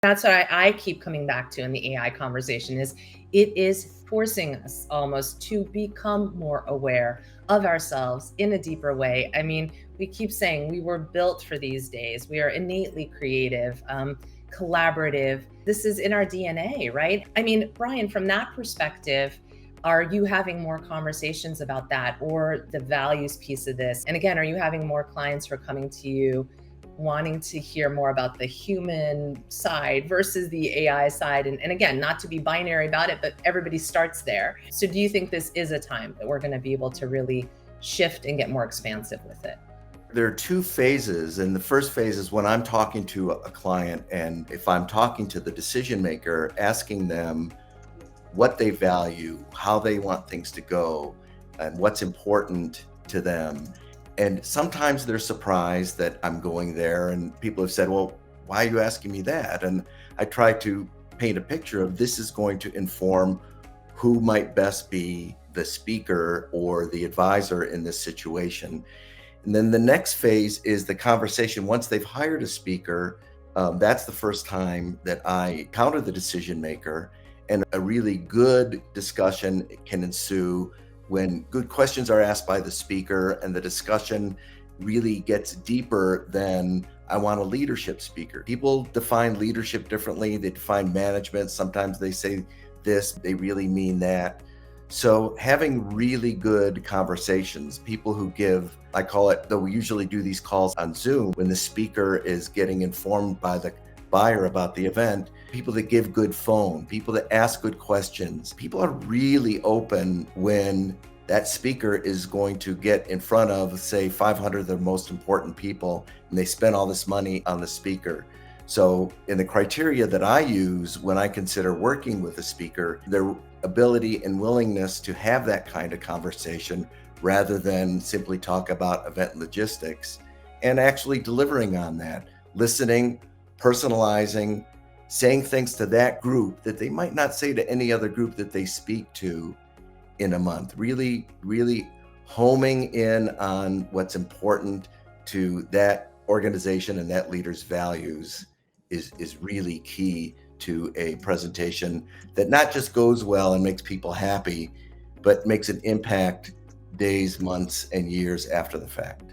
That's what I keep coming back to in the AI conversation is it is forcing us almost to become more aware of ourselves in a deeper way. I mean, we keep saying we were built for these days. We are innately creative, collaborative. This is in our DNA, right? I mean, Brian, from that perspective, are you having more conversations about that or the values piece of this? And again, are you having more clients who are coming to you wanting to hear more about the human side versus the AI side? And again, not to be binary about it, but everybody starts there. So do you think this is a time that we're going to be able to really shift and get more expansive with it? There are two phases. And the first phase is when I'm talking to a client, and if I'm talking to the decision maker, asking them what they value, how they want things to go, and what's important to them. And sometimes they're surprised that I'm going there, and people have said, well, why are you asking me that? And I try to paint a picture of this is going to inform who might best be the speaker or the advisor in this situation. And then the next phase is the conversation. Once they've hired a speaker, that's the first time that I encounter the decision maker, and a really good discussion can ensue when good questions are asked by the speaker and the discussion really gets deeper than I want a leadership speaker. People define leadership differently. They define management. Sometimes they say this, they really mean that. So having really good conversations, people who give, I call it, though we usually do these calls on Zoom when the speaker is getting informed by the buyer about the event, people that give good phone, people that ask good questions. People are really open when that speaker is going to get in front of, say, 500 of the most important people, and they spend all this money on the speaker. So in the criteria that I use when I consider working with a speaker, their ability and willingness to have that kind of conversation rather than simply talk about event logistics, and actually delivering on that, listening, personalizing, saying things to that group that they might not say to any other group that they speak to in a month. Really, really homing in on what's important to that organization and that leader's values is really key to a presentation that not just goes well and makes people happy, but makes an impact days, months, and years after the fact.